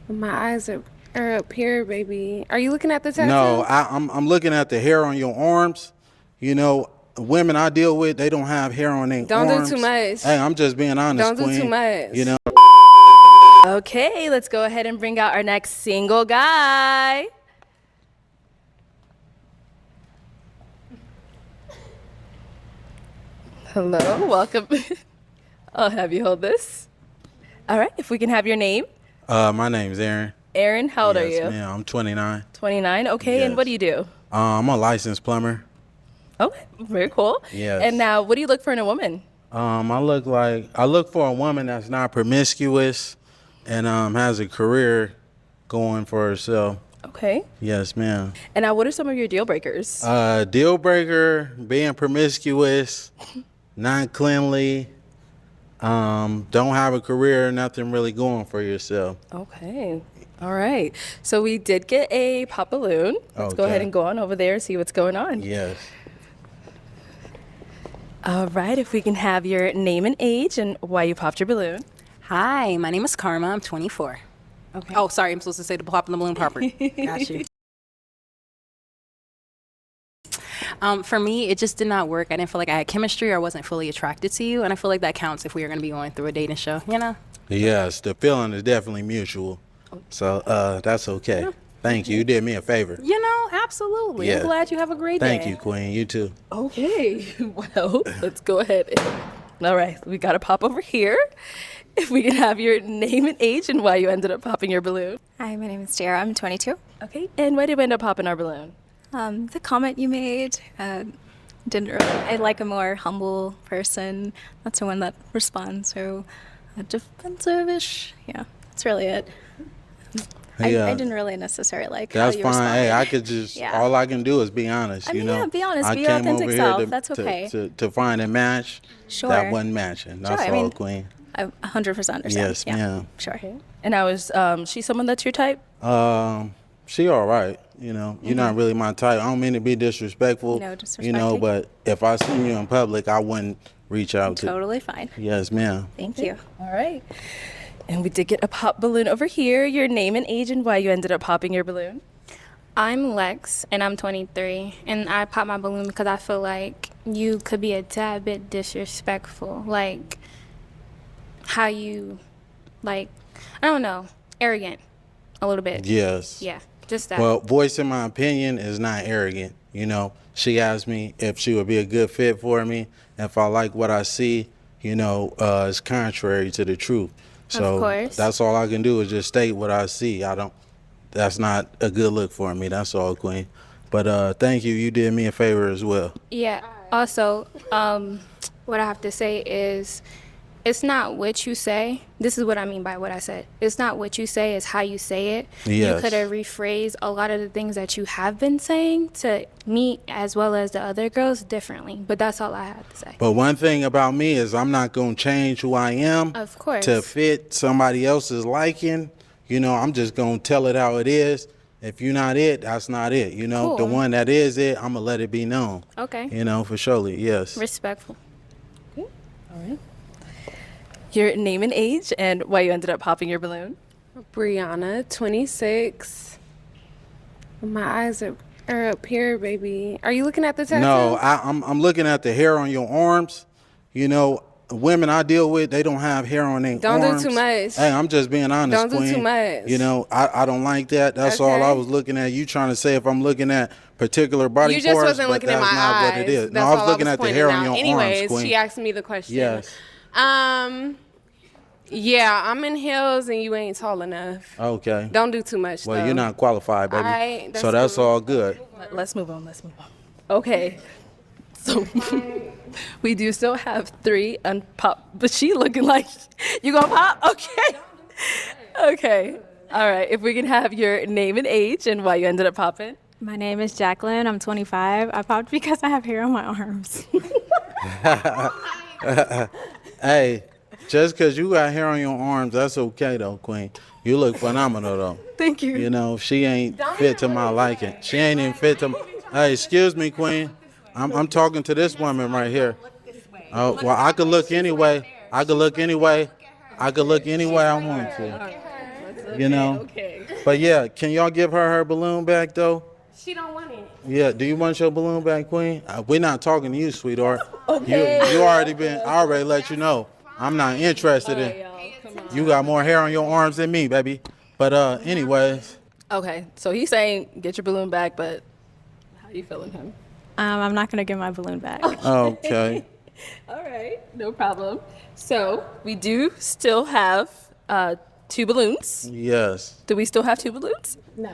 My eyes are up here, baby. Are you looking at the tattoo? No, I'm looking at the hair on your arms. You know, women I deal with, they don't have hair on their arms. Don't do too much. Hey, I'm just being honest, Don't do Queen. too much. You know. Okay, let's go ahead and bring out our next single guy. Hello, welcome. I'll have you hold this. All right, if we can have your name. My name's Aaron. Aaron, how old are you? Yes, ma'am. I'm 29. 29, okay, and Yes. what do you do? I'm a licensed plumber. Okay, very cool. Yes. And now, what do you look for in a woman? I look for a woman that's not promiscuous and has a career going for herself. Okay. Yes, ma'am. And now, what are some of your deal breakers? Deal breaker, being promiscuous, not cleanly, don't have a career, nothing really going for yourself. Okay. All right. So we did get a pop balloon. Let's go Okay. ahead and go on over there and see what's going on. Yes. All right. If we can have your name and age and why you popped your balloon. Hi, my name is Karma. I'm 24. Okay. Oh, sorry, I'm supposed to say the pop in the balloon proper. Got you. For me, it just did not work. I didn't feel like I had chemistry or I wasn't fully attracted to you. And I feel like that counts if we are going to be going through a dating show, you know? Yes, the feeling is definitely mutual. So that's okay. Thank you. You did me a favor. You know, absolutely. Yeah. I'm glad you have a great day. Thank you, Queen. You too. Okay. Well, let's go ahead. All right. We got to pop over here. If we can have your name and age and why you ended up popping your balloon. Hi, my name is Tara. I'm 22. Okay. And why did we end up popping our balloon? The comment you made didn't really. I like a more humble person, not someone that responds so defensive-ish. Yeah, that's really it. I didn't really necessarily like That's how you fine. responded. Hey, I could just Yeah. all I can do is be honest. I you mean, know, yeah, be honest, I be your came authentic over here self. to, That's okay. to find a match Sure. that wasn't matching. That's Sure, I all, mean, Queen. I 100% understand. Yes, yeah. ma'am. Sure. And I was, she someone that's your type? She all right. You know, you're not really my type. I don't mean to be disrespectful. No You know, disrespecting. but if I seen you in public, I wouldn't reach out to. Totally fine. Yes, ma'am. Thank you. All right. And we did get a pop balloon over here. Your name and age and why you ended up popping your balloon. I'm Lex, and I'm 23, and I popped my balloon because I feel like you could be a tad bit disrespectful, like how you, like, I don't know, arrogant, a little bit. Yes. Yeah, just that. Well, voicing my opinion is not arrogant. You know, she asked me if she would be a good fit for me. If I like what I see, you know, it's contrary to the truth. So Of course. that's all I can do is just state what I see. That's not a good look for me. That's all, Queen. But thank you. You did me a favor as well. Yeah. Also, what I have to say is, it's not what you say. This is what I mean by what I said. It's not what you say, it's how you say it. Yes. You could have rephrased a lot of the things that you have been saying to me as well as the other girls differently. But that's all I have to say. But one thing about me is I'm not going to change who I am Of course. to fit somebody else's liking. You know, I'm just going to tell it how it is. If you're not it, that's not it. You know, the Cool. one that is it, I'm going to let it be known. Okay. You know, for surely, yes. Respectful. All right. Your name and age and why you ended up popping your balloon. Brianna, 26. My eyes are up here, baby. Are you looking at the tattoo? No, I'm looking at the hair on your arms. You know, women I deal with, they don't have hair on their Don't arms. do too much. Hey, I'm just being honest, Don't do Queen. too much. You know, I don't like that. That's all I Okay. was looking at. You trying to say if I'm looking at particular body You just parts, wasn't but looking at that's my not eyes. what it is. That's No, I was all looking at the hair pointing on your out. Anyways, arms, Queen. she asked me the question. Yes. Yeah, I'm in heels and you ain't tall enough. Okay. Don't do too much. Well, though. you're not qualified, baby. Alright, that's so that's cool. all good. Let's move on. Let's move on. Okay. So we do still have 3 unpop, but she looking like you gonna pop? Okay. Okay. All right. If we can have your name and age and why you ended up popping. My name is Jacqueline. I'm 25. I popped because I have hair on my arms. Hey, just because you got hair on your arms, that's okay, though, Queen. You look phenomenal, though. Thank you. You know, she ain't fit to my liking. She ain't even fit to. Hey, excuse me, Queen. I'm talking to this woman right here. Oh, well, I could look anyway. I could look anyway. I could look any way I want to. You know? Okay. But yeah, can y'all give her balloon back though? She don't want it. Yeah, do you want your balloon back, Queen? We're not talking to you, sweetheart. Okay. You already been, I already let you know. I'm not interested in. You got more hair on your arms than me, baby. But anyways. Okay, so he's saying get your balloon back, but how you feeling, him? I'm not gonna get my balloon back. Okay. All right, no problem. So we do still have 2 balloons. Yes. Do we still have 2 balloons? No.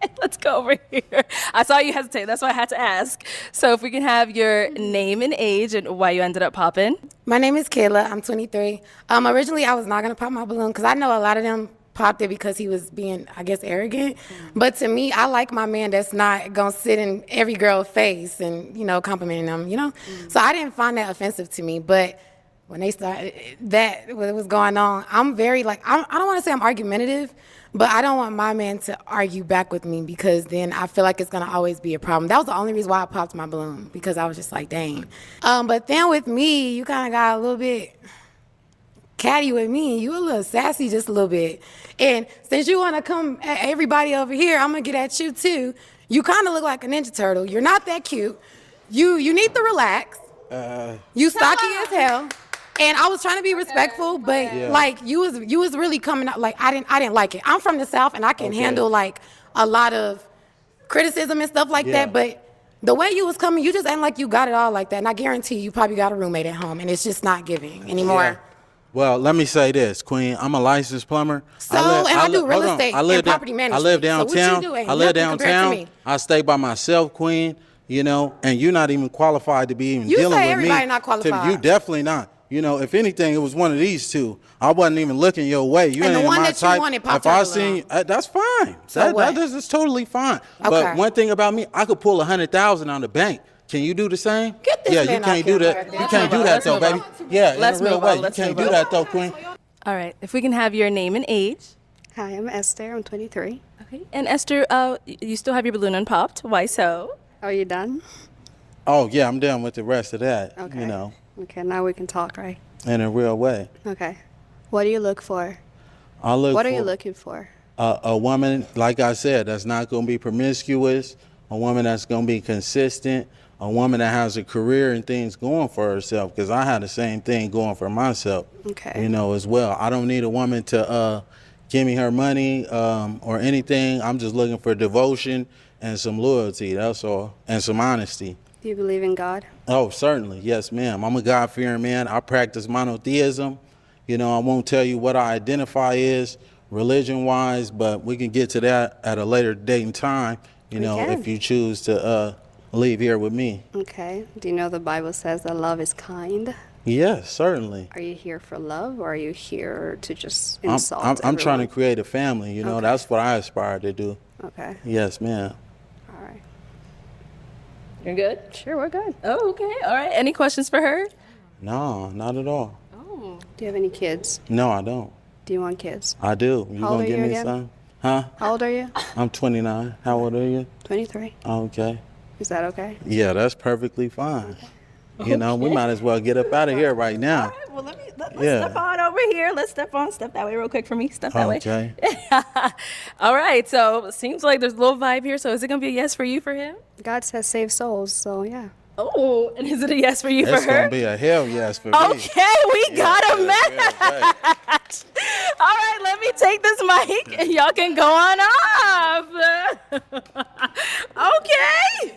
Okay, let's go over here. I saw you hesitate. That's why I had to ask. So if we can have your name and age and why you ended up popping. My name is Kayla. I'm 23. Originally, I was not going to pop my balloon because I know a lot of them popped it because he was being, I guess, arrogant. But to me, I like my man that's not going to sit in every girl's face and, you know, complimenting them, you know? So I didn't find that offensive to me. But when they started, what was going on, I'm very, like, I don't want to say I'm argumentative, but I don't want my man to argue back with me because then I feel like it's going to always be a problem. That was the only reason why I popped my balloon, because I was just like, dang. But then with me, you kind of got a little bit catty with me. You a little sassy just a little bit. And since you want to come at everybody over here, I'm going to get at you too. You kind of look like a Ninja Turtle. You're not that cute. You need to relax. You stocky as hell. And I was trying to be respectful, but like you was really coming out like I didn't like it. I'm from the South and I can handle like a lot of criticism and stuff like that, but the way you was coming, you just ain't like you got it all like that. And I guarantee you probably got a roommate at home and it's just not giving anymore. Yeah. Well, let me say this, Queen. I'm a licensed plumber. I do real estate and property management. I live downtown. So what you do ain't I live nothing compared to downtown. me. I stay by myself, Queen. You know, and you're not even qualified to be even You dealing say with everybody me. not qualified. You definitely not. You know, if anything, it was one of these two. I wasn't even looking your way. You And ain't the one my that you type. wanted popped If I up seen you, around. that's fine. So what? That is totally fine. Okay. But one thing about me, I could pull 100,000 on the bank. Can you do the same? Get this yeah, man you can't off do camera that. right there. You can't do that Let's though, move baby. on. Yeah, Let's in a real move on. way. You Let's can't move do on. that though, Queen. All right, if we can have your name and age. Hi, I'm Esther. I'm 23. Okay. And Esther, you still have your balloon unpopped. Why so? Are you done? Oh yeah, I'm done with the rest of that. Okay. You know, Okay, now we can talk, right? in a real way. Okay. What do you look for? I look What for are you looking for? a woman, like I said, that's not going to be promiscuous, a woman that's going to be consistent, a woman that has a career and things going for herself, because I had the same thing going for myself, Okay. you know, as well. I don't need a woman to give me her money or anything. I'm just looking for devotion and some loyalty, that's all, and some honesty. Do you believe in God? Oh, certainly. Yes, ma'am. I'm a God-fearing man. I practice monotheism. You know, I won't tell you what I identify as religion-wise, but we can get to that at a later date and time, you know, can. if you choose to leave here with me. Okay. Do you know the Bible says that love is kind? Yes, certainly. Are you here for love or are you here to just I'm insult trying to everyone? create a family, you know. Okay. That's what I aspire to do. Okay. Yes, ma'am. All right. You're good? Sure, we're good. Oh, okay. All right. Any questions for her? No, not at all. Do you have any kids? No, I don't. Do you want kids? I do. You How old gonna are give you me again? some? Huh? How old are you? I'm 29. How old are you? 23. Okay. Is that okay? Yeah, that's perfectly fine. You know, we might as well get up out of here right now. Well, let's Yeah. step on over here. Let's step that way real quick for me. Step that way. Okay. All right. So it seems like there's a little vibe here. So is it going to be a yes for you for him? God says save souls, so yeah. Oh, and is it a yes for you It's for her? gonna be a hell yes for me. Okay, we got a Yeah, match. All right, let me take this mic and y'all can go on off. Okay.